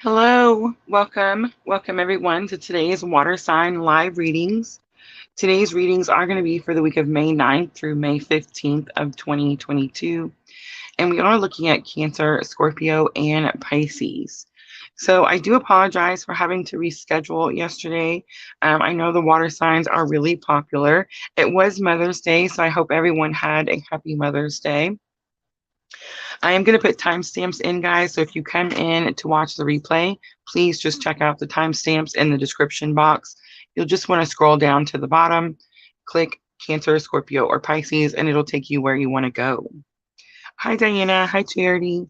Hello, welcome everyone to today's water sign live readings. Today's readings are going to be for the week of May 9th through May 15th of 2022. And we are looking at Cancer, Scorpio, and Pisces. So I do apologize for having to reschedule yesterday. I know the water signs are really popular. It was Mother's Day, so I hope everyone had a happy Mother's Day. I am going to put timestamps in, guys. So if you come in to watch the replay, please just check out the timestamps in the description box. You'll just want to scroll down to the bottom, click Cancer, Scorpio, or Pisces, and it'll take you where you want to go. Hi, Diana. Hi, Charity.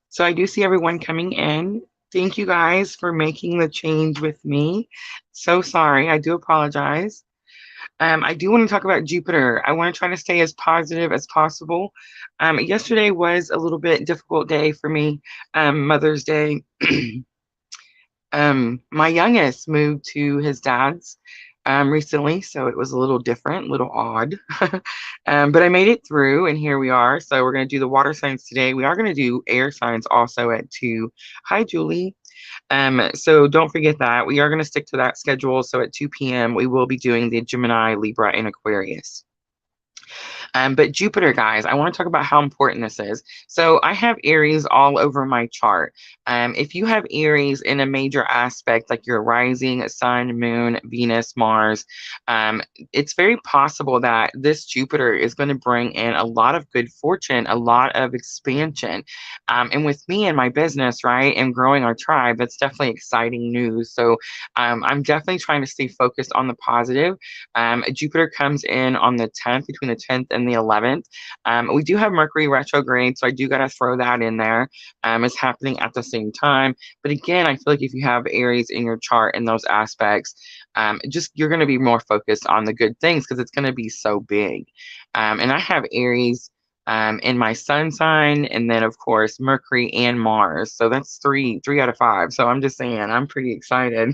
So I do see everyone coming in. Thank you guys for making the change with me. So sorry. I do apologize. I do want to talk about Jupiter. I want to try to stay as positive as possible. Yesterday was a little bit difficult day for me, Mother's Day. My youngest moved to his dad's recently, so it was a little different, a little odd. But I made it through, and here we are. So we're going to do the water signs today. We are going to do air signs also at 2. Hi, Julie. So don't forget that. We are going to stick to that schedule. So at 2 p.m., we will be doing the Gemini, Libra, and Aquarius. But Jupiter, guys, I want to talk about how important this is. So I have Aries all over my chart. If you have Aries in a major aspect, like your rising, sun, moon, Venus, Mars, it's very possible that this Jupiter is going to bring in a lot of good fortune, a lot of expansion. And with me and my business, right, and growing our tribe, that's definitely exciting news. So I'm definitely trying to stay focused on the positive. Jupiter comes in on the 10th, between the 10th and the 11th. We do have Mercury retrograde, so I do got to throw that in there. It's happening at the same time. But again, I feel like if you have Aries in your chart in those aspects, just you're going to be more focused on the good things because it's going to be so big. And I have Aries in my sun sign, and then of course Mercury and Mars. So that's three out of 5. So I'm just saying I'm pretty excited.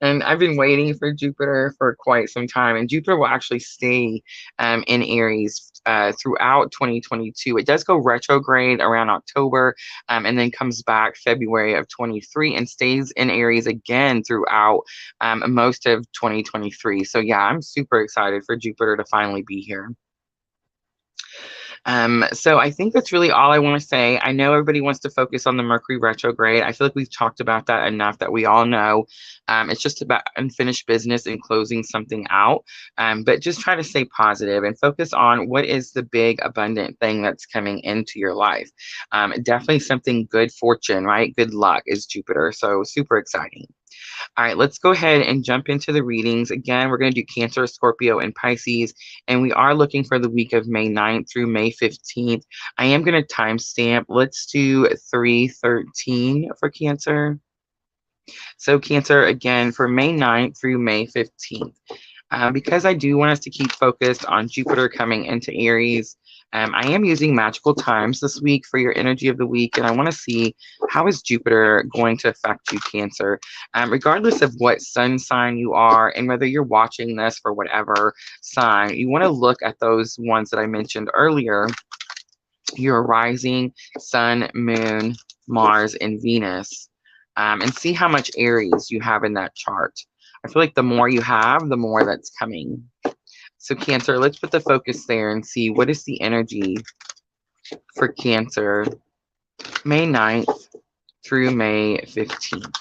And I've been waiting for Jupiter for quite some time, and Jupiter will actually stay in Aries throughout 2022. It does go retrograde around October, and then comes back February of 23 and stays in Aries again throughout most of 2023. So yeah, I'm super excited for Jupiter to finally be here. So I think that's really all I want to say. I know everybody wants to focus on the Mercury retrograde. I feel like we've talked about that enough that we all know. It's just about unfinished business and closing something out. But just try to stay positive and focus on what is the big abundant thing that's coming into your life. Definitely something good fortune, right? Good luck is Jupiter. So super exciting. All right, let's go ahead and jump into the readings. Again, we're going to do Cancer, Scorpio, and Pisces, and we are looking for the week of May 9th through May 15th. I am going to timestamp. Let's do 3/13 for Cancer. So Cancer, again, for May 9th through May 15th. Because I do want us to keep focused on Jupiter coming into Aries, I am using magical times this week for your energy of the week, and I want to see how is Jupiter going to affect you, Cancer, regardless of what sun sign you are, and whether you're watching this for whatever sign. You want to look at those ones that I mentioned earlier, your rising, sun, moon, Mars, and Venus, and see how much Aries you have in that chart. I feel like the more you have, the more that's coming. So Cancer, let's put the focus there and see what is the energy for Cancer May 9th through May 15th.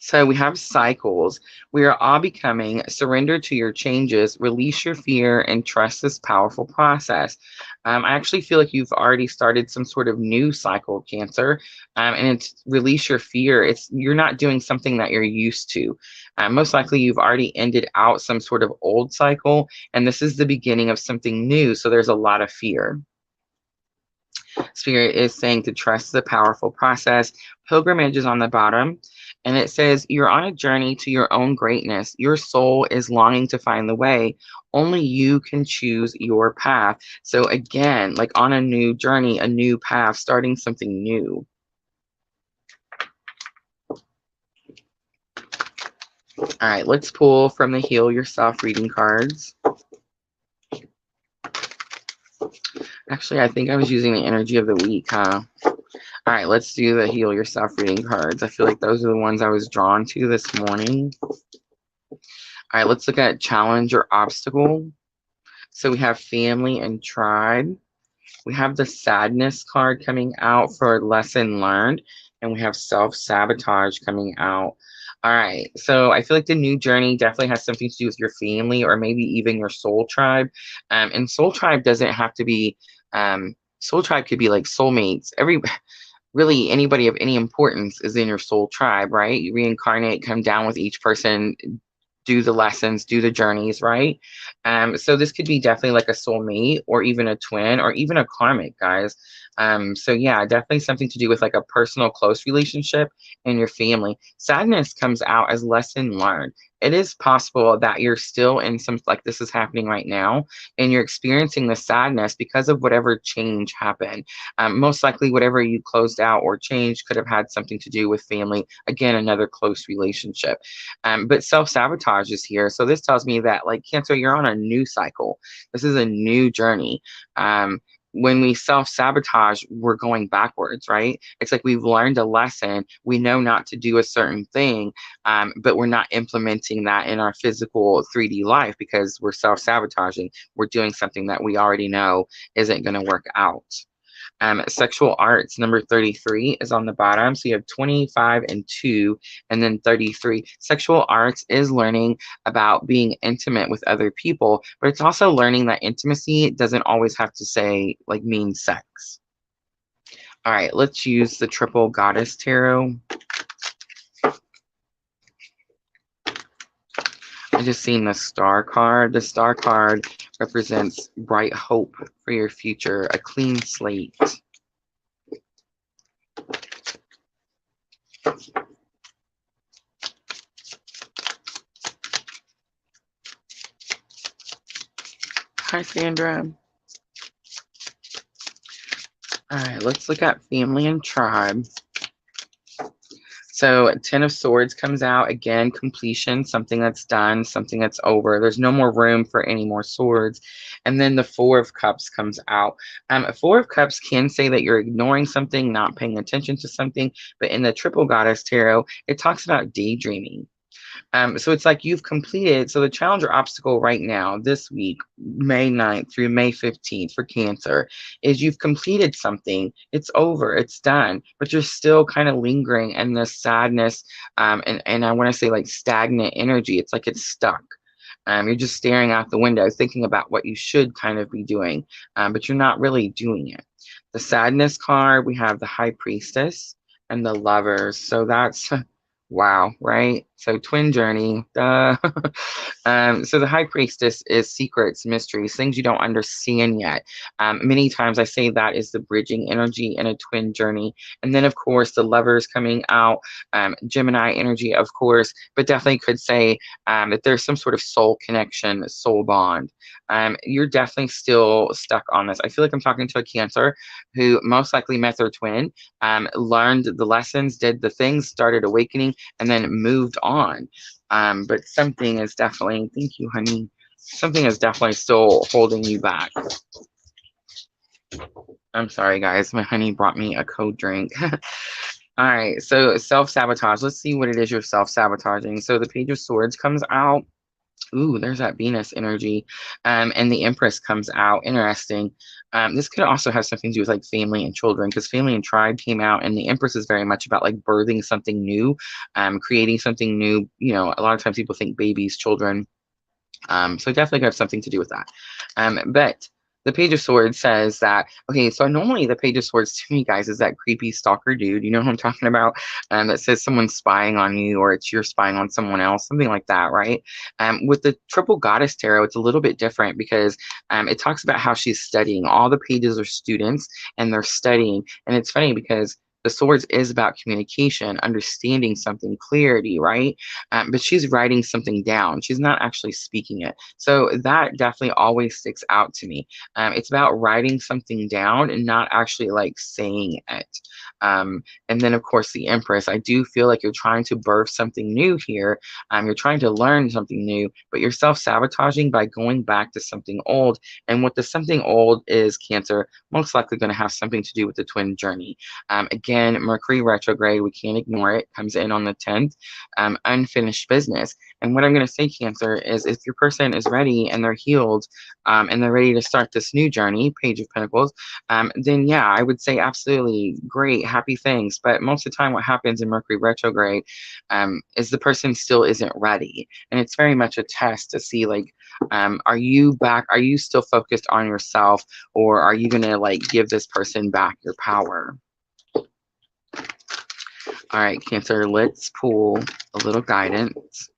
So we have cycles. We are all becoming. Surrender to your changes, release your fear, and trust this powerful process. I actually feel like you've already started some sort of new cycle, Cancer, and it's release your fear. You're not doing something that you're used to. Most likely you've already ended out some sort of old cycle, and this is the beginning of something new. So there's a lot of fear. Spirit is saying to trust the powerful process. Pilgrimage is on the bottom. And it says, you're on a journey to your own greatness. Your soul is longing to find the way. Only you can choose your path. So again, like on a new journey, a new path, starting something new. All right, let's pull from the Heal Yourself reading cards. Actually, I think I was using the energy of the week, huh? All right, let's do the heal yourself reading cards. I feel like those are the ones I was drawn to this morning. All right, let's look at challenge or obstacle. So we have family and tribe. We have the sadness card coming out for lesson learned, and we have self-sabotage coming out. All right, so I feel like the new journey definitely has something to do with your family or maybe even your soul tribe. And soul tribe doesn't have to be, soul tribe could be like soulmates. Really anybody of any importance is in your soul tribe, right? You reincarnate, come down with each person, do the lessons, do the journeys, right? So this could be definitely like a soulmate or even a twin or even a karmic, guys. So yeah, definitely something to do with like a personal close relationship in your family. Sadness comes out as lesson learned. It is possible that you're still in some, like this is happening right now, and you're experiencing the sadness because of whatever change happened. Most likely, whatever you closed out or changed could have had something to do with family. Again, another close relationship. But self-sabotage is here. So this tells me that, like, Cancer, you're on a new cycle. This is a new journey. When we self-sabotage, we're going backwards, right? It's like we've learned a lesson. We know not to do a certain thing, but we're not implementing that in our physical 3D life because we're self-sabotaging. We're doing something that we already know isn't going to work out. Sexual arts, number 33 is on the bottom. So you have 25 and 2, and then 33. Sexual arts is learning about being intimate with other people, but it's also learning that intimacy doesn't always have to say, like, mean sex. All right, let's use the Triple Goddess Tarot. I just seen the Star card. The Star card represents bright hope for your future, a clean slate. Hi, Sandra. All right, let's look at family and tribe. So 10 of Swords comes out. Again, completion, something that's done, something that's over. There's no more room for any more swords. And then the Four of Cups comes out. Four of Cups can say that you're ignoring something, not paying attention to something. But in the Triple Goddess Tarot, it talks about daydreaming. So it's like you've completed. So the challenge or obstacle right now, this week, May 9th through May 15th for Cancer, is you've completed something. It's over. It's done. But you're still kind of lingering in this sadness. And I want to say like stagnant energy. It's like it's stuck. You're just staring out the window, thinking about what you should kind of be doing, but you're not really doing it. The sadness card, we have the High Priestess and the Lovers. So that's wow, right? So twin journey. Duh. So the High Priestess is secrets, mysteries, things you don't understand yet. Many times I say that is the bridging energy in a twin journey. And then, of course, the Lovers coming out, Gemini energy, of course, but definitely could say that there's some sort of soul connection, soul bond. You're definitely still stuck on this. I feel like I'm talking to a Cancer who most likely met their twin, learned the lessons, did the things, started awakening, and then moved on. But something is definitely, thank you, honey. Something is definitely still holding you back. I'm sorry, guys. My honey brought me a cold drink. All right, so self-sabotage. Let's see what it is you're self-sabotaging. So the Page of Swords comes out. Ooh, there's that Venus energy. And the Empress comes out. Interesting. This could also have something to do with like family and children, because family and tribe came out, and the Empress is very much about like birthing something new, creating something new. You know, a lot of times people think babies, children. So definitely have something to do with that. But the Page of Swords says that, okay, so normally the Page of Swords to me, guys, is that creepy stalker dude. You know who I'm talking about? That says someone's spying on you or it's you're spying on someone else, something like that, right? With the Triple Goddess Tarot, it's a little bit different because it talks about how she's studying. All the pages are students and they're studying. And it's funny because the swords is about communication, understanding something, clarity, right? But she's writing something down. She's not actually speaking it. So that definitely always sticks out to me. It's about writing something down and not actually like saying it. And then, of course, the Empress. I do feel like you're trying to birth something new here. You're trying to learn something new, but you're self-sabotaging by going back to something old. And what the something old is, Cancer, most likely going to have something to do with the twin journey. Again, Mercury retrograde, we can't ignore it, comes in on the 10th. Unfinished business. And what I'm going to say, Cancer, is if your person is ready and they're healed and they're ready to start this new journey, Page of Pentacles, then yeah, I would say absolutely great, happy things. But most of the time, what happens in Mercury retrograde is the person still isn't ready. And it's very much a test to see, like, are you back? Are you still focused on yourself, or are you going to like give this person back your power? All right, Cancer, let's pull a little guidance.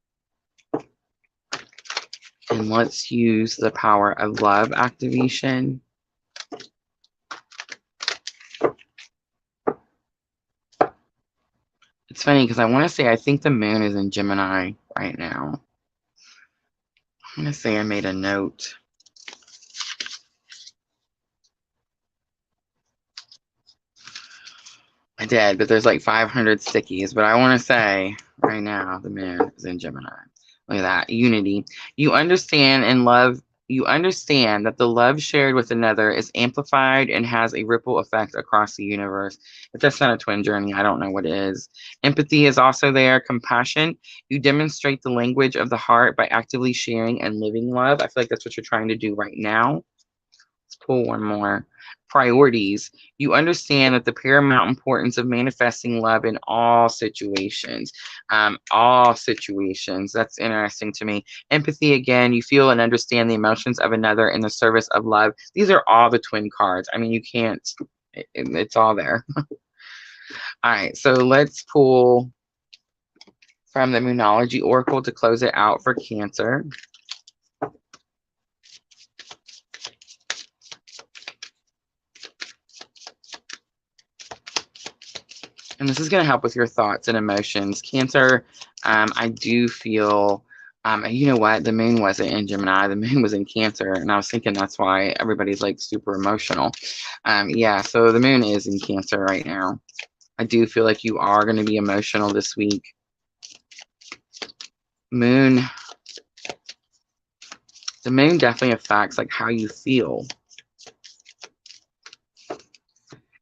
And let's use the power of love activation. It's funny because I want to say I think the moon is in Gemini right now. I'm going to say I made a note. I did, but there's like 500 stickies. But I want to say right now the moon is in Gemini. Look at that. Unity. You understand and love. You understand that the love shared with another is amplified and has a ripple effect across the universe. If that's not a twin journey, I don't know what is. Empathy is also there. Compassion. You demonstrate the language of the heart by actively sharing and living love. I feel like that's what you're trying to do right now. Let's pull one more. Priorities. You understand that the paramount importance of manifesting love in all situations. All situations. That's interesting to me. Empathy, again, you feel and understand the emotions of another in the service of love. These are all the twin cards. I mean, you can't, it's all there. All right, so let's pull from the Moonology Oracle to close it out for Cancer. And this is going to help with your thoughts and emotions. Cancer, I do feel, you know what? The moon wasn't in Gemini. The moon was in Cancer. And I was thinking that's why everybody's like super emotional. Yeah, so the moon is in Cancer right now. I do feel like you are going to be emotional this week. Moon. The moon definitely affects like how you feel.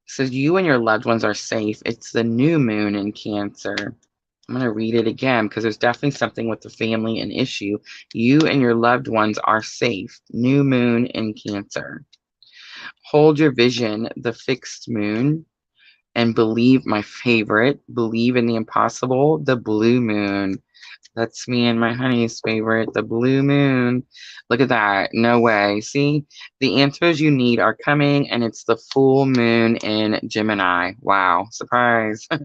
So you and your loved ones are safe. It's the new moon in Cancer. I'm going to read it again because there's definitely something with the family and issue. You and your loved ones are safe. New moon in Cancer. Hold your vision, the fixed moon, and believe, my favorite, believe in the impossible, the blue moon. That's me and my honey's favorite, the blue moon. Look at that. No way. See, the answers you need are coming, and it's the full moon in Gemini. Wow. Surprise. All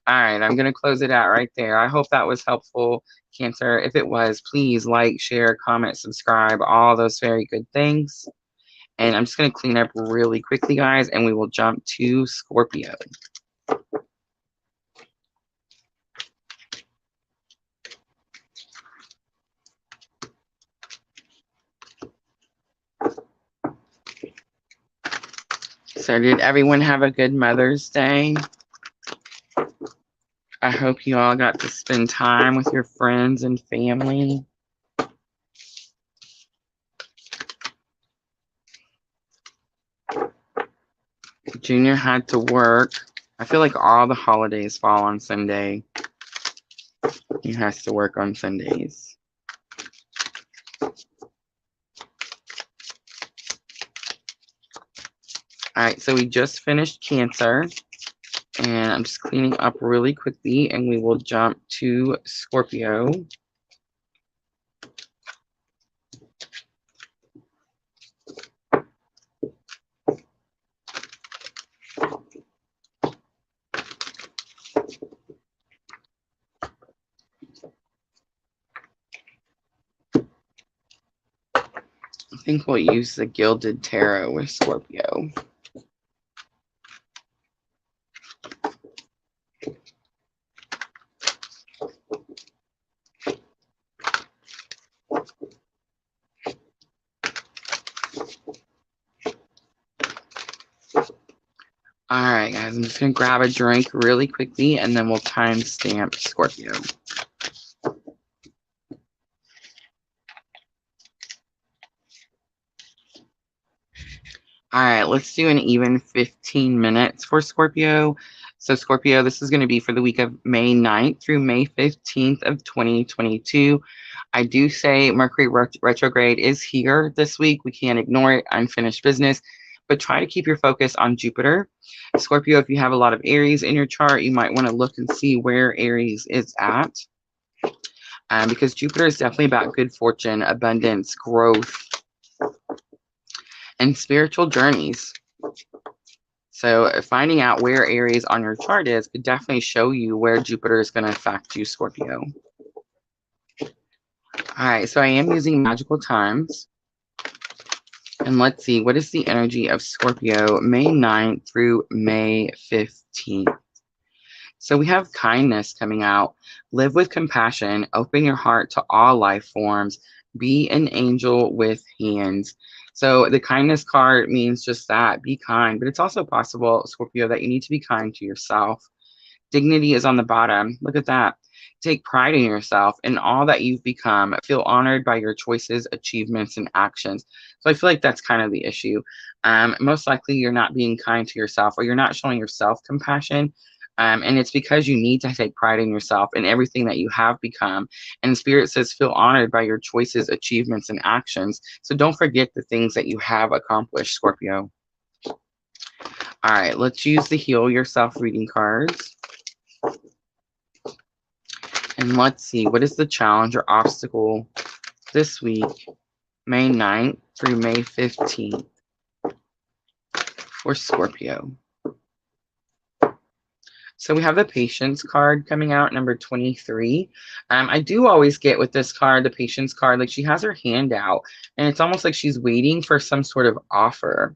right. I'm going to close it out right there. I hope that was helpful, Cancer. If it was, please like, share, comment, subscribe, all those very good things. And I'm just going to clean up really quickly, guys, and we will jump to Scorpio. So did everyone have a good Mother's Day? I hope you all got to spend time with your friends and family. Junior had to work. I feel like all the holidays fall on Sunday. He has to work on Sundays. All right, so we just finished Cancer. And I'm just cleaning up really quickly, and we will jump to Scorpio. I think we'll use the Gilded Tarot with Scorpio. All right, guys, I'm just going to grab a drink really quickly and then we'll timestamp Scorpio. All right, let's do an even 15 minutes for Scorpio. So Scorpio, this is going to be for the week of May 9th through May 15th of 2022. I do say Mercury retrograde is here this week. We can't ignore it, unfinished business, but try to keep your focus on Jupiter. Scorpio, if you have a lot of Aries in your chart, you might want to look and see where Aries is at. Because Jupiter is definitely about good fortune, abundance, growth, and spiritual journeys. So finding out where Aries on your chart is could definitely show you where Jupiter is going to affect you, Scorpio. All right, so I am using magical times. And let's see, what is the energy of Scorpio May 9th through May 15th? So we have kindness coming out. Live with compassion. Open your heart to all life forms. Be an angel with hands. So the kindness card means just that. Be kind. But it's also possible, Scorpio, that you need to be kind to yourself. Dignity is on the bottom. Look at that. Take pride in yourself and all that you've become. Feel honored by your choices, achievements, and actions. So I feel like that's kind of the issue. Most likely you're not being kind to yourself or you're not showing yourself compassion. And it's because you need to take pride in yourself and everything that you have become. And Spirit says, feel honored by your choices, achievements, and actions. So don't forget the things that you have accomplished, Scorpio. All right, let's use the Heal Yourself reading cards. And let's see, what is the challenge or obstacle this week, May 9th through May 15th for Scorpio? So we have the Patience card coming out, number 23. I do always get with this card, the Patience card, like she has her hand out, and it's almost like she's waiting for some sort of offer.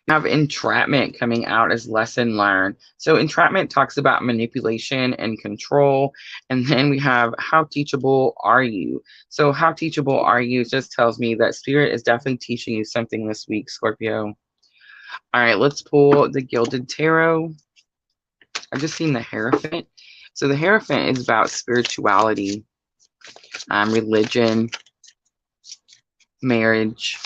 We have Entrapment coming out as lesson learned. So Entrapment talks about manipulation and control. And then we have How Teachable Are You? So How Teachable Are You just tells me that Spirit is definitely teaching you something this week, Scorpio. All right, let's pull the Gilded Tarot. I've just seen the Hierophant. So the Hierophant is about spirituality, religion, marriage.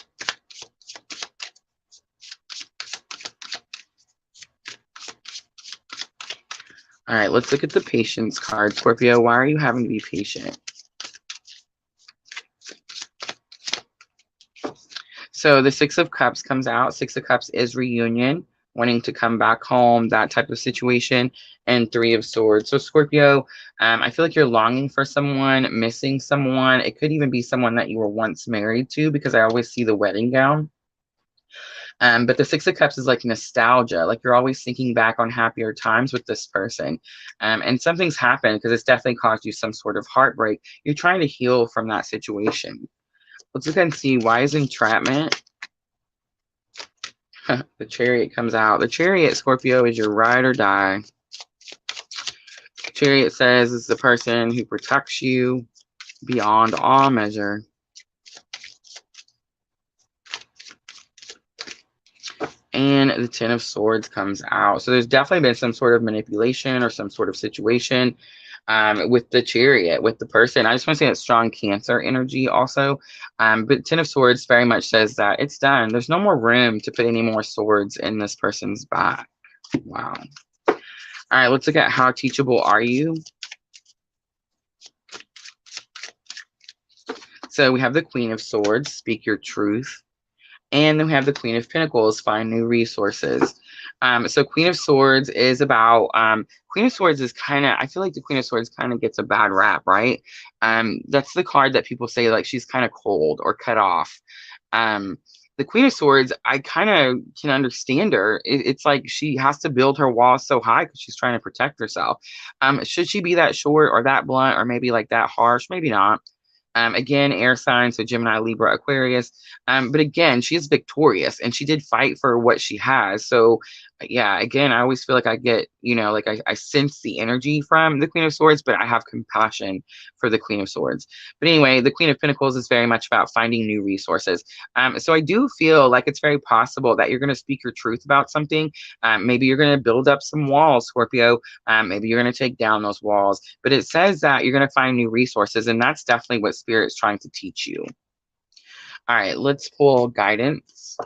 All right, let's look at the Patience card. Scorpio, why are you having to be patient? So the Six of Cups comes out. Six of Cups is reunion, wanting to come back home, that type of situation, and Three of Swords. So Scorpio, I feel like you're longing for someone, missing someone. It could even be someone that you were once married to, because I always see the wedding gown. But the Six of Cups is like nostalgia, like you're always thinking back on happier times with this person. And something's happened because it's definitely caused you some sort of heartbreak. You're trying to heal from that situation. Let's look and see, why is Entrapment? The Chariot comes out. The Chariot, Scorpio, is your ride or die. Chariot says it's the person who protects you beyond all measure. And the Ten of Swords comes out. So there's definitely been some sort of manipulation or some sort of situation with the Chariot, with the person. I just want to say that strong Cancer energy also. But Ten of Swords very much says that it's done. There's no more room to put any more swords in this person's back. Wow. All right, let's look at How Teachable Are You? So we have the Queen of Swords, speak your truth. And then we have the Queen of Pentacles, find new resources. So Queen of Swords is about, Queen of Swords is kind of, I feel like the Queen of Swords kind of gets a bad rap, right? That's the card that people say like she's kind of cold or cut off. The Queen of Swords, I kind of can understand her. It's like she has to build her walls so high because she's trying to protect herself. Should she be that short or that blunt or maybe like that harsh? Maybe not. Again, air sign, so Gemini, Libra, Aquarius. But again, she is victorious and she did fight for what she has. So yeah, again, I always feel like I get, like I sense the energy from the Queen of Swords, but I have compassion for the Queen of Swords. But anyway, the Queen of Pentacles is very much about finding new resources. So I do feel like it's very possible that you're going to speak your truth about something. Maybe you're going to build up some walls, Scorpio. Maybe you're going to take down those walls. But it says that you're going to find new resources, and that's definitely what Spirit's trying to teach you. All right, let's pull guidance.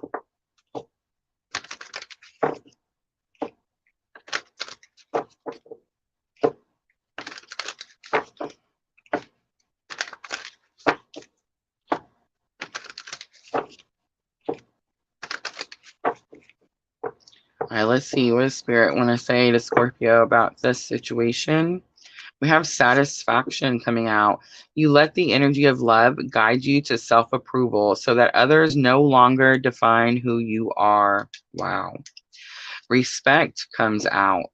All right, let's see. What does Spirit want to say to Scorpio about this situation? We have satisfaction coming out. You let the energy of love guide you to self-approval so that others no longer define who you are. Wow. Respect comes out.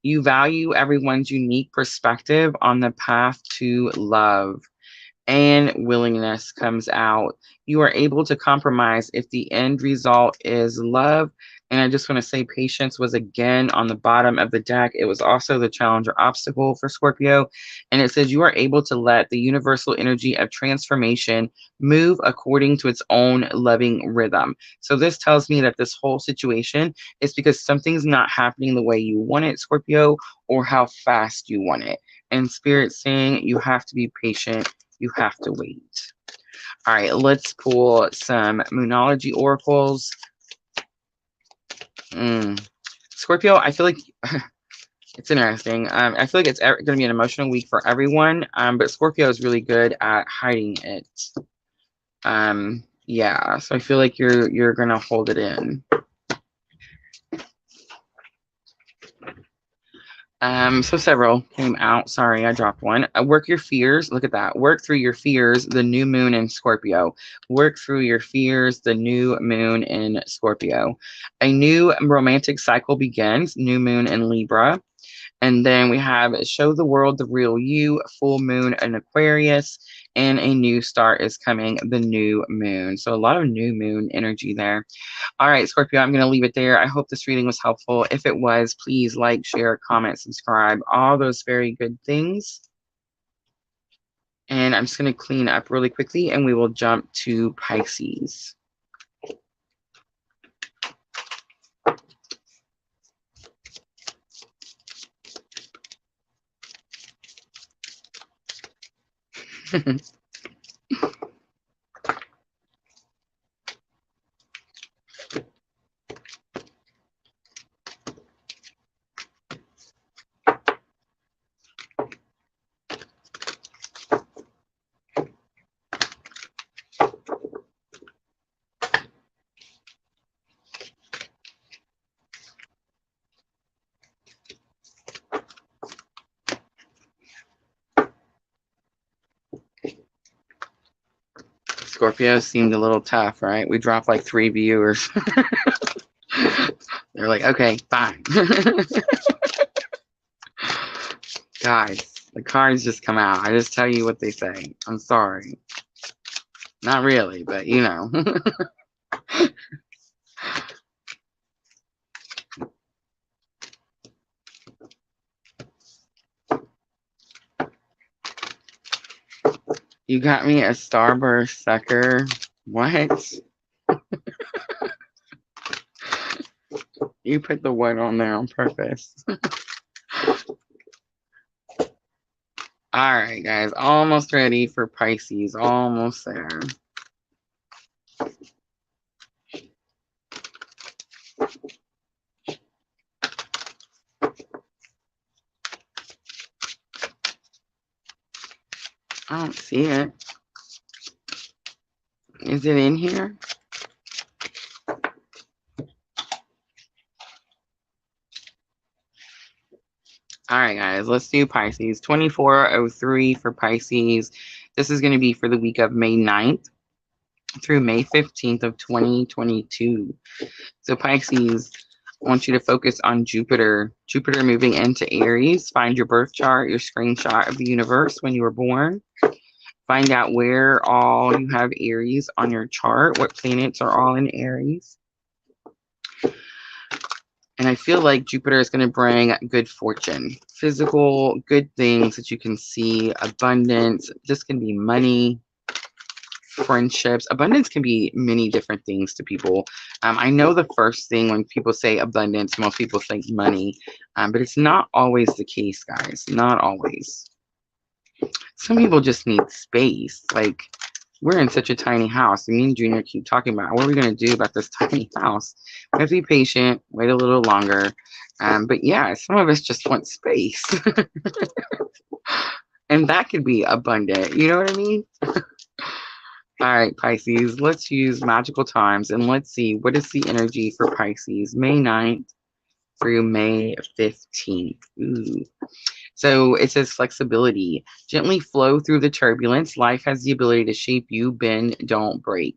You value everyone's unique perspective on the path to love. And willingness comes out. You are able to compromise if the end result is love. And I just want to say patience was again on the bottom of the deck. It was also the challenger obstacle for Scorpio. And it says you are able to let the universal energy of transformation move according to its own loving rhythm. So this tells me that this whole situation is because something's not happening the way you want it, Scorpio, or how fast you want it. And Spirit's saying you have to be patient. You have to wait. All right, let's pull some Moonology oracles. Scorpio, I feel like it's interesting. I feel like it's going to be an emotional week for everyone, but Scorpio is really good at hiding it. Yeah, so I feel like you're going to hold it in. So several came out. Sorry, I dropped one. Work your fears. Look at that. Work through your fears. The new moon in Scorpio. Work through your fears. The new moon in Scorpio. A new romantic cycle begins. New moon in Libra. And then we have show the world the real you. Full moon in Aquarius. And a new start is coming. The new moon. So a lot of new moon energy there. All right, Scorpio, I'm going to leave it there. I hope this reading was helpful. If it was, please like, share, comment, subscribe, all those very good things. And I'm just going to clean up really quickly and we will jump to Pisces. Scorpio seemed a little tough, right? We dropped like 3 viewers. They're like, okay, fine. Guys, the cards just come out. I just tell you what they say. I'm sorry. Not really, but you know. You got me a Starburst sucker. What? You put the what on there on purpose. All right, guys. Almost ready for Pisces. Almost there. I don't see it. Is it in here? All right, guys, let's do Pisces. 2403 for Pisces. This is going to be for the week of May 9th through May 15th of 2022. So Pisces, I want you to focus on Jupiter. Jupiter moving into Aries. Find your birth chart, your screenshot of the universe when you were born. Find out where all you have Aries on your chart, what planets are all in Aries. And I feel like Jupiter is going to bring good fortune, physical, good things that you can see, abundance. This can be money, friendships. Abundance can be many different things to people. I know the first thing when people say abundance, most people think money, but it's not always the case, guys. Not always. Some people just need space. Like, we're in such a tiny house. Me and Junior keep talking about what are we going to do about this tiny house. We have to be patient, wait a little longer. But yeah, some of us just want space. And that could be abundant. You know what I mean? All right, Pisces, let's use magical times and let's see what is the energy for Pisces May 9th through May 15th. Ooh. So it says flexibility. Gently flow through the turbulence. Life has the ability to shape you, bend, don't break.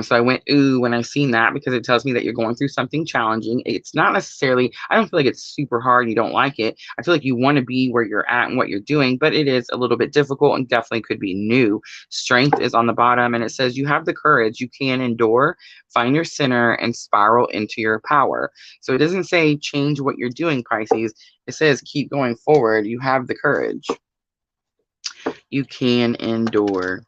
So I went, ooh, when I seen that because it tells me that you're going through something challenging. It's not necessarily, I don't feel like it's super hard. You don't like it. I feel like you want to be where you're at and what you're doing, but it is a little bit difficult and definitely could be new. Strength is on the bottom and it says you have the courage. You can endure, find your center, and spiral into your power. So it doesn't say change what you're doing, Pisces. It says keep going forward. You have the courage. You can endure.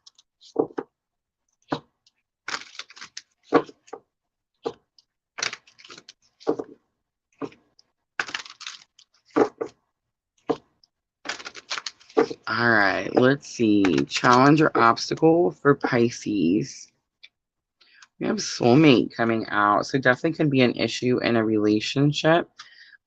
All right, let's see. Challenge or obstacle for Pisces. We have soulmate coming out. So definitely can be an issue in a relationship.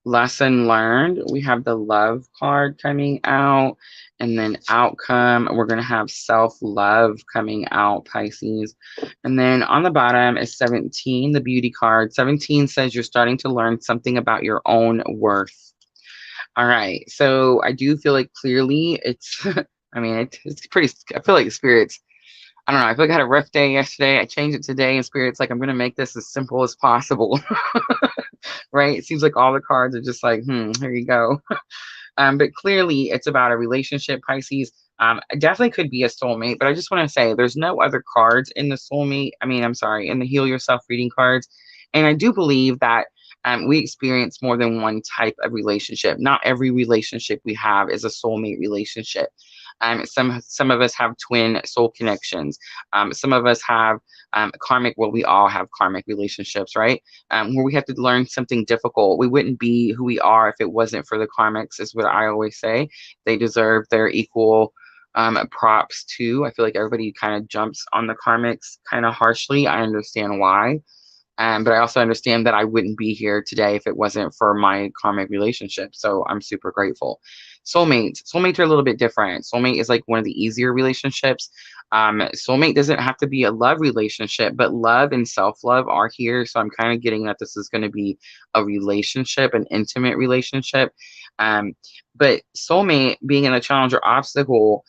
Lesson learned. We have the love card coming out. And then outcome, we're going to have self-love coming out, Pisces. And then on the bottom is 17, the beauty card. 17 says you're starting to learn something about your own worth. All right. So I do feel like clearly it's, I mean, it's pretty, I feel like spirits, I don't know. I feel like I had a rough day yesterday. I changed it today, and Spirit's like, I'm going to make this as simple as possible. Right? It seems like all the cards are just like, here you go. But clearly, it's about a relationship, Pisces. It definitely could be a soulmate, but I just want to say there's no other cards in the soulmate. I mean, I'm sorry, in the Heal Yourself reading cards. And I do believe that we experience more than one type of relationship. Not every relationship we have is a soulmate relationship. Some of us have twin soul connections. Some of us have karmic. Well, we all have karmic relationships, right? Where we have to learn something difficult. We wouldn't be who we are if it wasn't for the karmics. Is what I always say. They deserve their equal props too. I feel like everybody kind of jumps on the karmics kind of harshly. I understand why. But I also understand that I wouldn't be here today if it wasn't for my karmic relationship. So I'm super grateful. Soulmates are a little bit different. Soulmate is like one of the easier relationships. Soulmate doesn't have to be a love relationship, but love and self-love are here. So I'm kind of getting that this is going to be a relationship, an intimate relationship. But soulmate being in a challenge or obstacle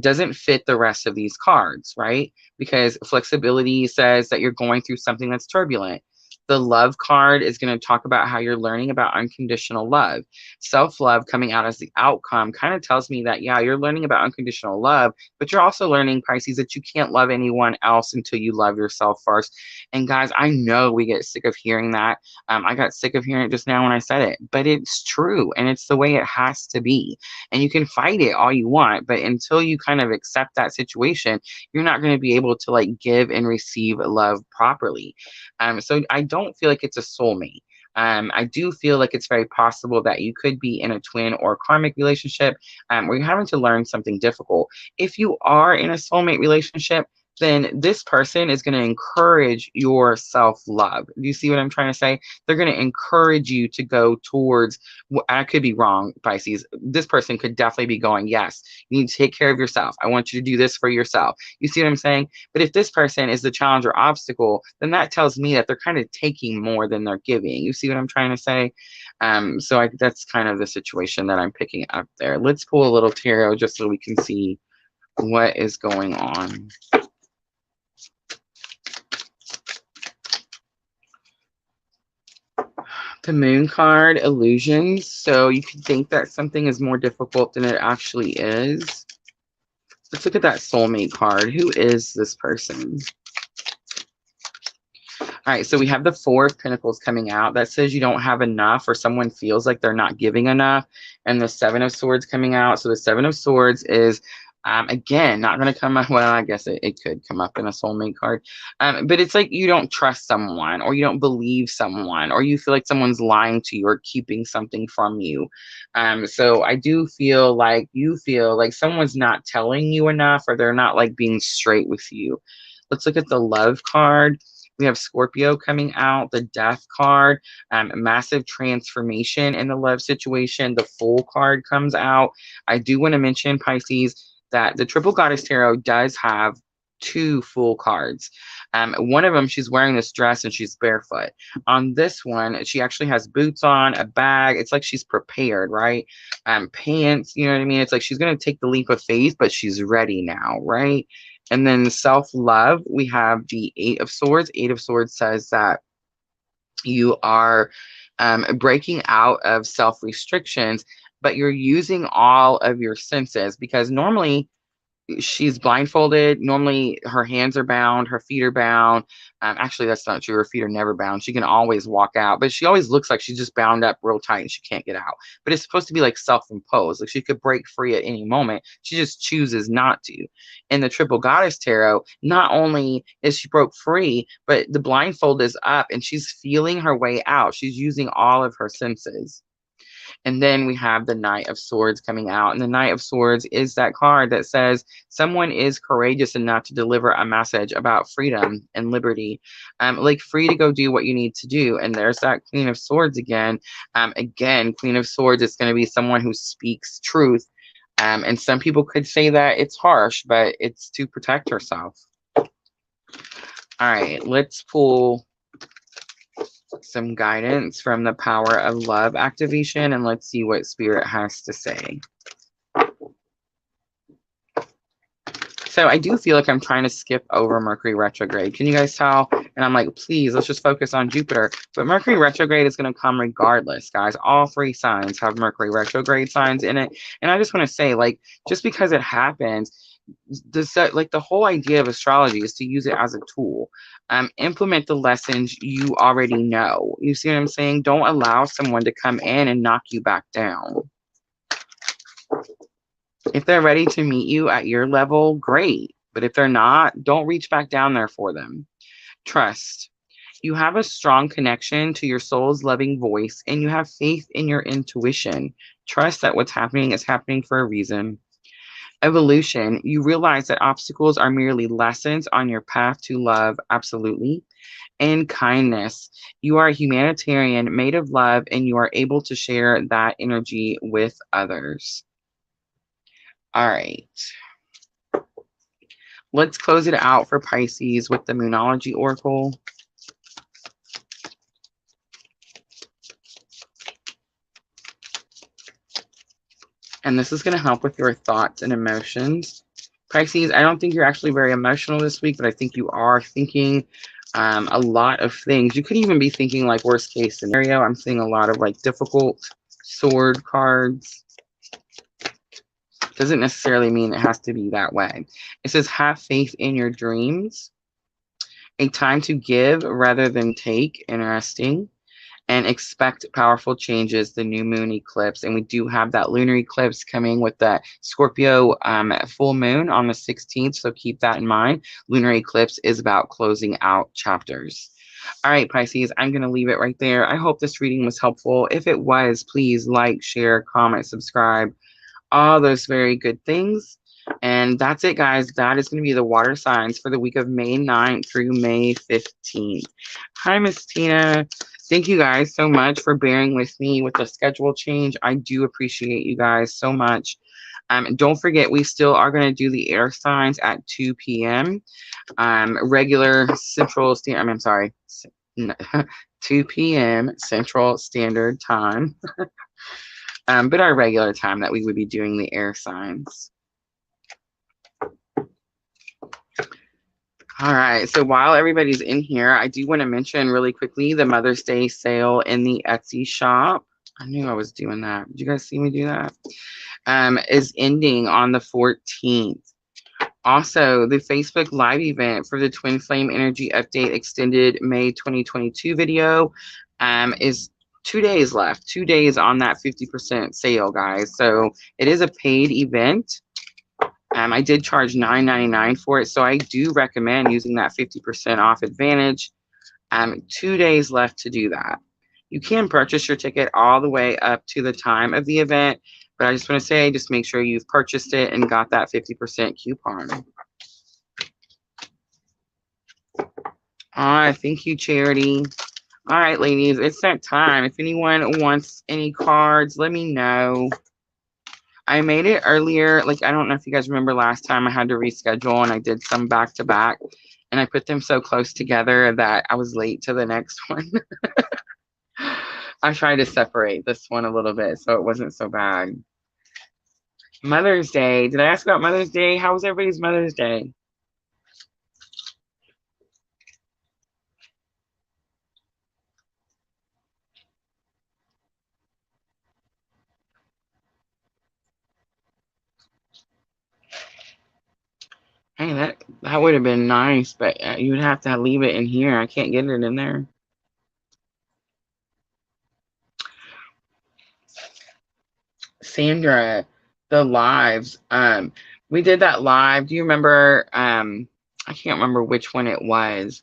doesn't fit the rest of these cards, right? Because flexibility says that you're going through something that's turbulent. The love card is going to talk about how you're learning about unconditional love. Self-love coming out as the outcome kind of tells me that, yeah, you're learning about unconditional love, but you're also learning, Pisces, that you can't love anyone else until you love yourself first. And guys, I know we get sick of hearing that. I got sick of hearing it just now when I said it, but it's true. And it's the way it has to be. And you can fight it all you want, but until you kind of accept that situation, you're not going to be able to like give and receive love properly. So I don't feel like it's a soulmate. I do feel like it's very possible that you could be in a twin or karmic relationship where you're having to learn something difficult. If you are in a soulmate relationship, then this person is going to encourage your self-love. Do you see what I'm trying to say? They're going to encourage you to go towards, I could be wrong, Pisces. This person could definitely be going, yes, you need to take care of yourself. I want you to do this for yourself. You see what I'm saying? But if this person is the challenge or obstacle, then that tells me that they're kind of taking more than they're giving. You see what I'm trying to say? That's kind of the situation that I'm picking up there. Let's pull a little tarot just so we can see what is going on. The moon card, illusions. So you could think that something is more difficult than it actually is. Let's look at that soulmate card. Who is this person? All right, so we have the Four of Pentacles coming out. That says you don't have enough, or someone feels like they're not giving enough. And the Seven of Swords coming out. So the Seven of Swords is, again, not going to come up. Well, I guess it could come up in a soulmate card. But it's like you don't trust someone, or you don't believe someone, or you feel like someone's lying to you or keeping something from you. So I do feel like you feel like someone's not telling you enough, or they're not like being straight with you. Let's look at the Love card. We have Scorpio coming out, the Death card, massive transformation in the love situation. The Fool card comes out. I do want to mention, Pisces, that the Triple Goddess Tarot does have two Fool cards. One of them, she's wearing this dress and she's barefoot. On this one, she actually has boots on, a bag. It's like she's prepared, right? Pants, you know what I mean? It's like she's going to take the leap of faith, but she's ready now, right? And then self-love, we have the Eight of Swords. Eight of Swords says that you are breaking out of self-restrictions, but you're using all of your senses, because normally she's blindfolded. Normally her hands are bound, her feet are bound. Actually, that's not true. Her feet are never bound. She can always walk out, but she always looks like she's just bound up real tight and she can't get out. But it's supposed to be like self-imposed. Like she could break free at any moment. She just chooses not to. In the Triple Goddess Tarot, not only is she broke free, but the blindfold is up and she's feeling her way out. She's using all of her senses. And then we have the Knight of Swords coming out. And the Knight of Swords is that card that says someone is courageous enough to deliver a message about freedom and liberty. Like free to go do what you need to do. And there's that Queen of Swords again. Again, Queen of Swords is going to be someone who speaks truth. And some people could say that it's harsh, but it's to protect herself. All right, let's pull some guidance from the Power of Love activation, and let's see what Spirit has to say. So I do feel like I'm trying to skip over Mercury retrograde. Can you guys tell? And I'm like, please, let's just focus on Jupiter. But Mercury retrograde is going to come regardless, guys. All three signs have Mercury retrograde signs in it. And I just want to say, like, just because it happens, the whole idea of astrology is to use it as a tool. Implement the lessons you already know. You see what I'm saying? Don't allow someone to come in and knock you back down. If they're ready to meet you at your level, great. But if they're not, don't reach back down there for them. Trust. You have a strong connection to your soul's loving voice, and you have faith in your intuition. Trust that what's happening is happening for a reason. Evolution. You realize that obstacles are merely lessons on your path to love. Absolutely. And kindness. You are a humanitarian made of love, and you are able to share that energy with others. All right. Let's close it out for Pisces with the Moonology Oracle. And this is going to help with your thoughts and emotions. Pisces, I don't think you're actually very emotional this week, but I think you are thinking a lot of things. You could even be thinking like worst case scenario. I'm seeing a lot of like difficult sword cards. Doesn't necessarily mean it has to be that way. It says have faith in your dreams. A time to give rather than take. Interesting. And expect powerful changes, the new moon eclipse. And we do have that lunar eclipse coming with the Scorpio full moon on the 16th. So keep that in mind. Lunar eclipse is about closing out chapters. All right, Pisces, I'm going to leave it right there. I hope this reading was helpful. If it was, please like, share, comment, subscribe, all those very good things. And that's it, guys. That is going to be the water signs for the week of May 9th through May 15th. Hi, Miss Tina. Thank you guys so much for bearing with me with the schedule change. I do appreciate you guys so much. Don't forget, we still are going to do the air signs at 2 p.m. Regular Central Standard, I'm sorry, 2 p.m. Central Standard Time. But our regular time that we would be doing the air signs. All right, so while everybody's in here, I do want to mention really quickly the Mother's Day sale in the Etsy shop. I knew I was doing that. Did you guys see me do that? Is ending on the 14th. Also, the Facebook Live event for the Twin Flame Energy Update Extended May 2022 video is 2 days left. 2 days on that 50% sale, guys. So it is a paid event. I did charge $9.99 for it, so I do recommend using that 50% off advantage. 2 days left to do that. You can purchase your ticket all the way up to the time of the event, but I just want to say, just make sure you've purchased it and got that 50% coupon. All right, thank you, Charity. All right, ladies, it's that time. If anyone wants any cards, let me know. I made it earlier. Like, I don't know if you guys remember last time I had to reschedule and I did some back to back and I put them so close together that I was late to the next one. I tried to separate this one a little bit so it wasn't so bad. Mother's Day. Did I ask about Mother's Day? How was everybody's Mother's Day? Hey, that would have been nice, but you would have to leave it in here. I can't get it in there. Sandra, the lives. We did that live. Do you remember? I can't remember which one it was.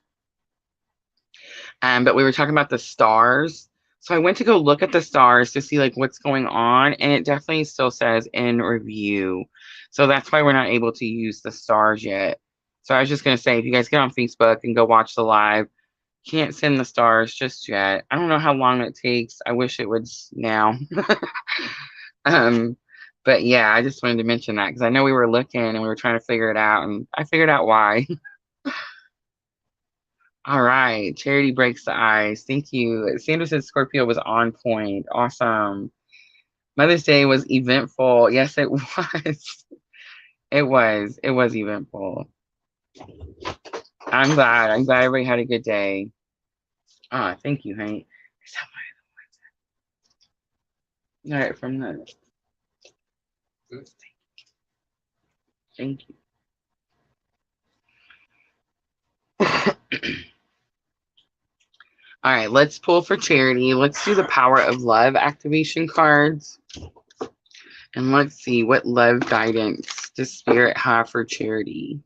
But we were talking about the stars. So I went to go look at the stars to see like what's going on, and it definitely still says in review. So that's why we're not able to use the stars yet. So I was just gonna say, if you guys get on Facebook and go watch the live, can't send the stars just yet. I don't know how long it takes. I wish it would now. But yeah, I just wanted to mention that because I know we were looking and we were trying to figure it out, and I figured out why. All right, Charity breaks the ice. Thank you. Sandra said Scorpio was on point. Awesome. Mother's Day was eventful. Yes, it was. It was. It was eventful. I'm glad. I'm glad everybody had a good day. Ah, thank you, Hank. All right, from the. Thank you. All right, let's pull for Charity. Let's do the Power of Love activation cards. And let's see what love guidance does Spirit have for Charity.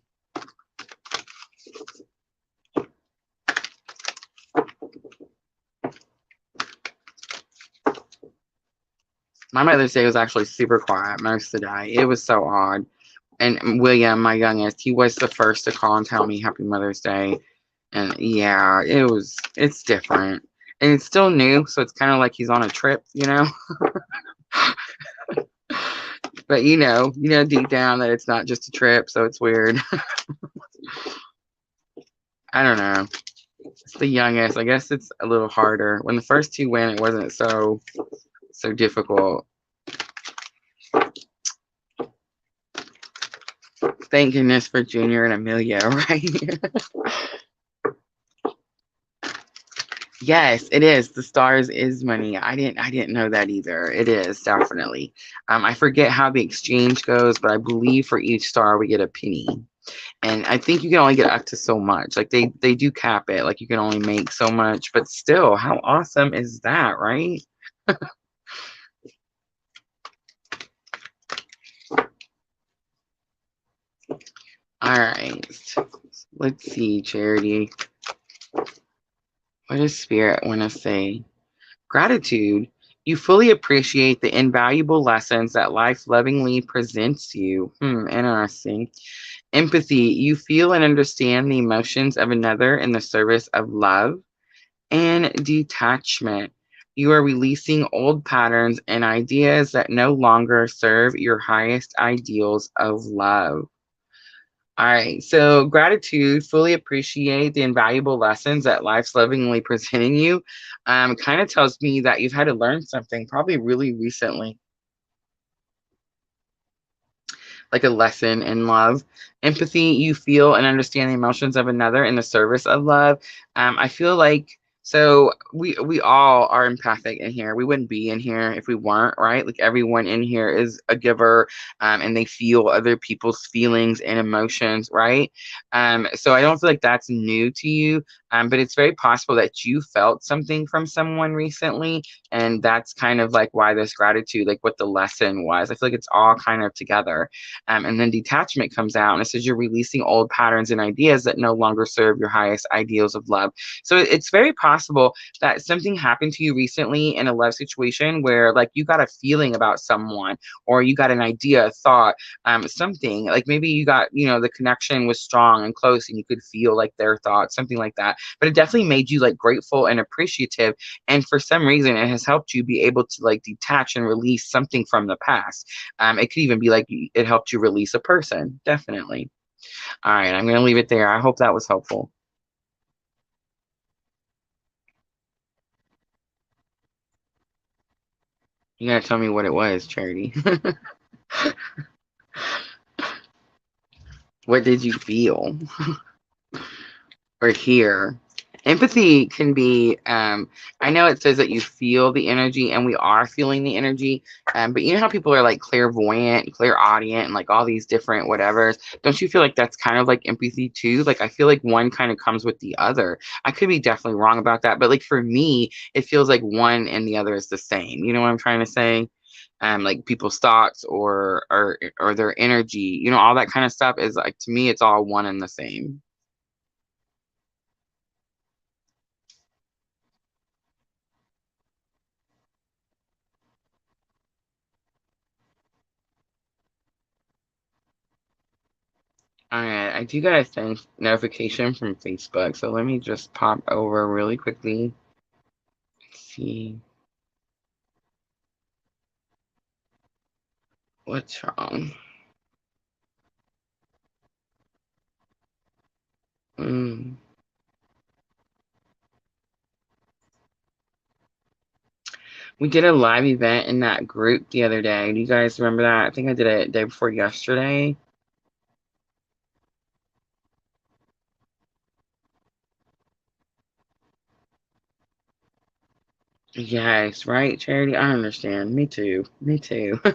My Mother's Day was actually super quiet most of the day. It was so odd. And William, my youngest, he was the first to call and tell me Happy Mother's Day. And yeah, it's different. And it's still new, so it's kind of like he's on a trip, you know? But you know deep down that it's not just a trip, so it's weird. I don't know. It's the youngest. I guess it's a little harder. When the first two went, it wasn't so difficult. Thank goodness for Junior and Amelia, right? Yes, it is. The stars is money. I didn't know that either. It is definitely. I forget how the exchange goes, but I believe for each star we get a penny. And I think you can only get up to so much. Like they do cap it. Like you can only make so much, but still, how awesome is that, right? All right. Let's see, Charity. What does Spirit want to say? Gratitude. You fully appreciate the invaluable lessons that life lovingly presents you. Interesting. Empathy. You feel and understand the emotions of another in the service of love. And detachment. You are releasing old patterns and ideas that no longer serve your highest ideals of love. All right, so gratitude, fully appreciate the invaluable lessons that life's lovingly presenting you. Kind of tells me that you've had to learn something probably really recently, like a lesson in love. Empathy, you feel and understand the emotions of another in the service of love. I feel like So we all are empathic in here. We wouldn't be in here if we weren't, right? Like everyone in here is a giver, and they feel other people's feelings and emotions, right? So I don't feel like that's new to you, but it's very possible that you felt something from someone recently, and that's kind of like why this gratitude, like what the lesson was. I feel like it's all kind of together. And then detachment comes out, and it says you're releasing old patterns and ideas that no longer serve your highest ideals of love. So it's very possible that something happened to you recently in a love situation where like you got a feeling about someone, or you got an idea, a thought, something like maybe you got, the connection was strong and close and you could feel like their thoughts, something like that. But it definitely made you like grateful and appreciative. And for some reason, it has helped you be able to like detach and release something from the past. It could even be like it helped you release a person. Definitely. All right. I'm going to leave it there. I hope that was helpful. You got to tell me what it was, Charity. What did you feel or hear? Empathy can be, I know it says that you feel the energy, and we are feeling the energy. But you know how people are like clairvoyant, clairaudient, and like all these different whatevers. Don't you feel like that's kind of like empathy too? Like I feel like one kind of comes with the other. I could be definitely wrong about that, but like for me, it feels like one and the other is the same. You know what I'm trying to say? Like people's thoughts or their energy, all that kind of stuff is like, to me, it's all one and the same. All right, I do got a thing notification from Facebook, so let me just pop over really quickly. See what's wrong. Mm. We did a live event in that group the other day. Do you guys remember that? I think I did it day before yesterday. Yes, right, Charity? I understand. Me too. Me too. All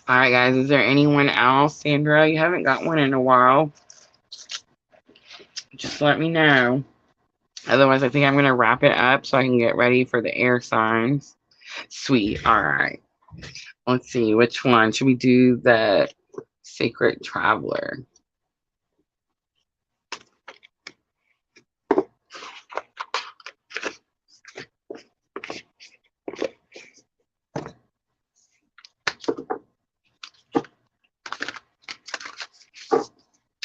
right, guys. Is there anyone else? Sandra, you haven't got one in a while. Just let me know. Otherwise, I think I'm going to wrap it up so I can get ready for the air signs. Sweet. All right. Let's see. Which one? Should we do the Sacred Traveler?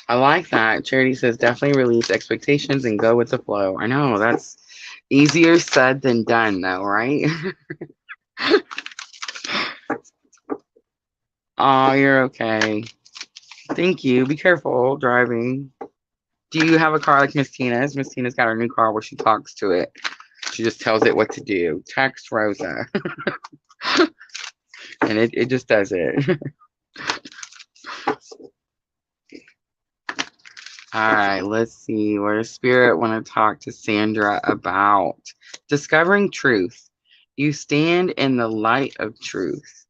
I like that. Charity says definitely release expectations and go with the flow. I know that's easier said than done, though, right? Oh, you're okay. Thank you. Be careful driving. Do you have a car like Miss Tina's? Miss Tina's got her new car where she talks to it. She just tells it what to do. Text Rosa. And it just does it. All right, let's see. What does Spirit want to talk to Sandra about? Discovering truth. You stand in the light of truth.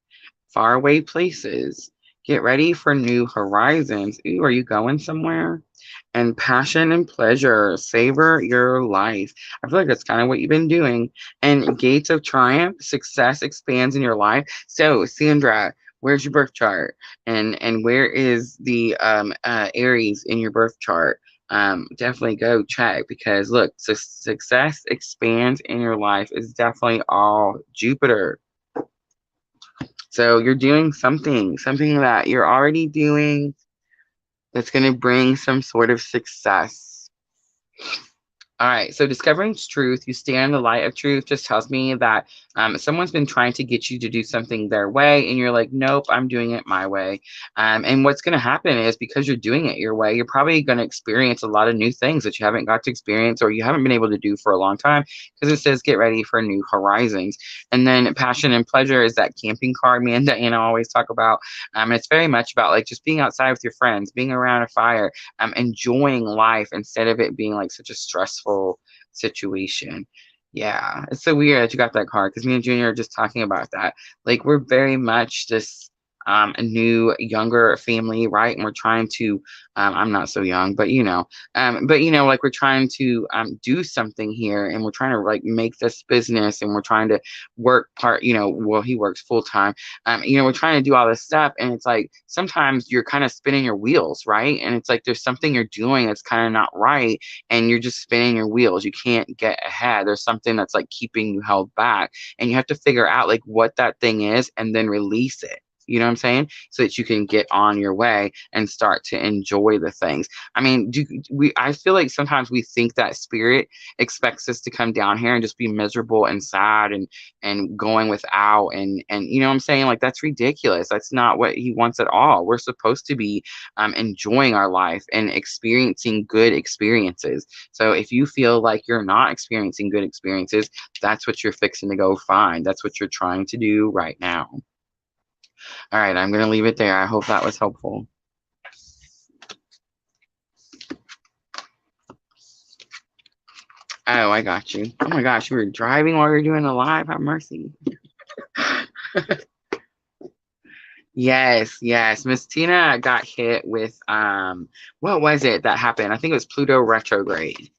Faraway places. Get ready for new horizons. Ooh, are you going somewhere? And passion and pleasure. Savor your life. I feel like that's kind of what you've been doing. And gates of triumph. Success expands in your life. So, Sandra, where's your birth chart? And where is the Aries in your birth chart? Definitely go check, because look, success expands in your life is definitely all Jupiter. So you're doing something that you're already doing that's going to bring some sort of success. All right, so discovering truth, you stand in the light of truth, just tells me that someone's been trying to get you to do something their way, and you're like, nope, I'm doing it my way. And what's going to happen is because you're doing it your way, you're probably going to experience a lot of new things that you haven't got to experience or you haven't been able to do for a long time because it says get ready for new horizons. And then passion and pleasure is that camping card me and Diana always talk about. And it's very much about like just being outside with your friends, being around a fire, enjoying life instead of it being like such a stressful situation. Yeah, it's so weird that you got that card because me and Junior are just talking about that. Like we're very much this a new younger family, right? And we're trying to I'm not so young, but like we're trying to do something here and we're trying to like make this business and we're trying to work part, well, he works full time. We're trying to do all this stuff and it's like sometimes you're kind of spinning your wheels, right? And it's like there's something you're doing that's kind of not right and you're just spinning your wheels. You can't get ahead. There's something that's like keeping you held back and you have to figure out like what that thing is and then release it. You know what I'm saying? So that you can get on your way and start to enjoy the things. I mean, I feel like sometimes we think that spirit expects us to come down here and just be miserable and sad and going without and you know what I'm saying? Like that's ridiculous. That's not what he wants at all. We're supposed to be enjoying our life and experiencing good experiences. So if you feel like you're not experiencing good experiences, that's what you're fixing to go find. That's what you're trying to do right now. All right, I'm going to leave it there. I hope that was helpful. Oh, I got you. Oh my gosh, you were driving while you were doing a live. Have mercy. Yes, yes. Miss Tina got hit with what was it that happened? I think it was Pluto retrograde.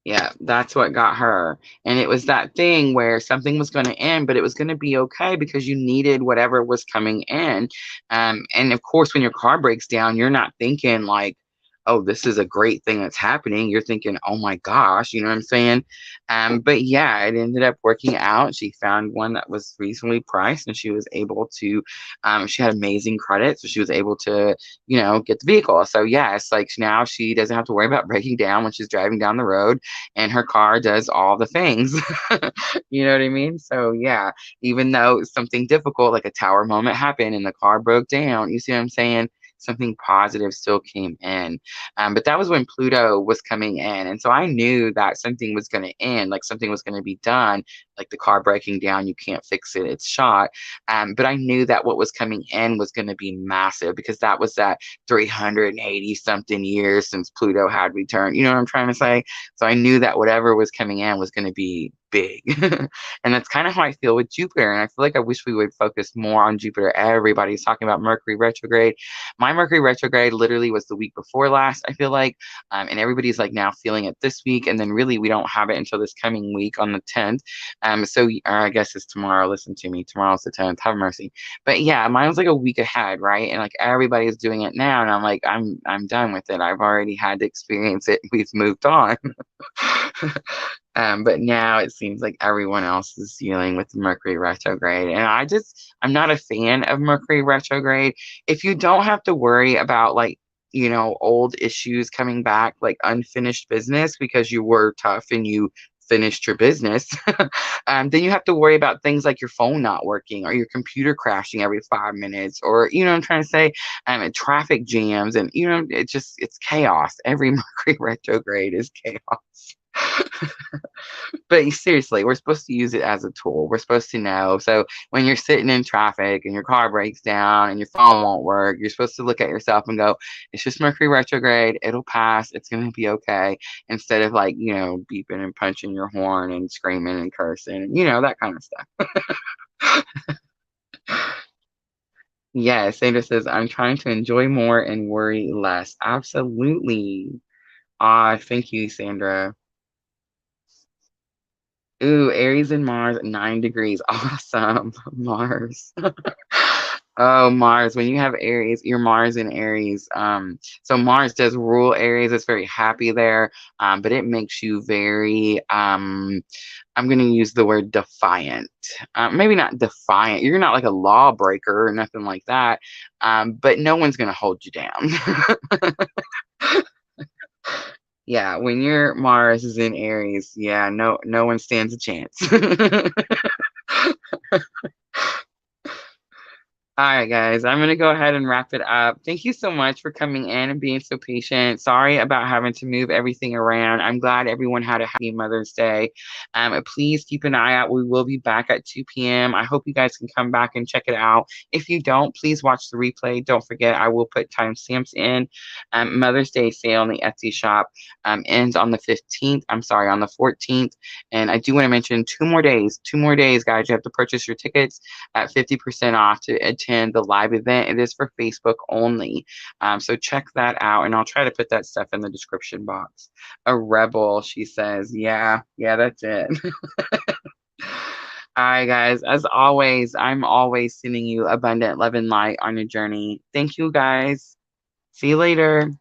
Yeah, that's what got her. And it was that thing where something was going to end, but it was going to be okay because you needed whatever was coming in. And of course, when your car breaks down, you're not thinking like, oh, this is a great thing that's happening. You're thinking, oh my gosh, you know what I'm saying? But yeah, it ended up working out. She found one that was reasonably priced and she was able to, she had amazing credit. So she was able to, get the vehicle. So yes, like now she doesn't have to worry about breaking down when she's driving down the road and her car does all the things. You know what I mean? So yeah, even though something difficult like a tower moment happened and the car broke down, you see what I'm saying? Something positive still came in. But that was when Pluto was coming in. And so I knew that something was going to end, like something was going to be done, like the car breaking down, you can't fix it, it's shot. But I knew that what was coming in was going to be massive because that was that 380 something years since Pluto had returned. You know what I'm trying to say? So I knew that whatever was coming in was going to be big. And that's kind of how I feel with Jupiter. And I feel like I wish we would focus more on Jupiter. Everybody's talking about Mercury retrograde. My Mercury retrograde literally was the week before last, I feel like. And everybody's like now feeling it this week. And then really we don't have it until this coming week on the 10th. Or I guess it's tomorrow. Listen to me. Tomorrow's the 10th. Have mercy. But yeah, mine was like a week ahead, right? And like everybody's doing it now. And I'm like, I'm done with it. I've already had to experience it. We've moved on. But now it seems like everyone else is dealing with Mercury retrograde. And I'm not a fan of Mercury retrograde. If you don't have to worry about like, old issues coming back, like unfinished business because you were tough and you finished your business, then you have to worry about things like your phone not working or your computer crashing every 5 minutes or, I'm trying to say, and traffic jams and, it's chaos. Every Mercury retrograde is chaos. But seriously, we're supposed to use it as a tool. We're supposed to know. So when you're sitting in traffic and your car breaks down and your phone won't work, you're supposed to look at yourself and go, it's just Mercury retrograde. It'll pass. It's going to be okay. Instead of like, beeping and punching your horn and screaming and cursing and, that kind of stuff. Yeah, Sandra says, I'm trying to enjoy more and worry less. Absolutely. Ah, thank you, Sandra. Ooh, Aries and Mars, 9 degrees. Awesome. Mars. Oh, Mars. When you have Aries, your Mars in Aries. So Mars does rule Aries. It's very happy there. But it makes you very, I'm going to use the word defiant. Maybe not defiant. You're not like a lawbreaker or nothing like that. But no one's going to hold you down. Yeah, when your Mars is in Aries, yeah, no one stands a chance. All right, guys, I'm going to go ahead and wrap it up. Thank you so much for coming in and being so patient. Sorry about having to move everything around. I'm glad everyone had a happy Mother's Day. Please keep an eye out. We will be back at 2 p.m. I hope you guys can come back and check it out. If you don't, please watch the replay. Don't forget, I will put timestamps in. Mother's Day sale in the Etsy shop ends on the 15th. I'm sorry, on the 14th. And I do want to mention 2 more days, guys. You have to purchase your tickets at 50% off to attend the live event. It is for Facebook only. So check that out, and I'll try to put that stuff in the description box. A rebel, she says. Yeah, that's it. All right, guys. As always, I'm always sending you abundant love and light on your journey. Thank you, guys. See you later.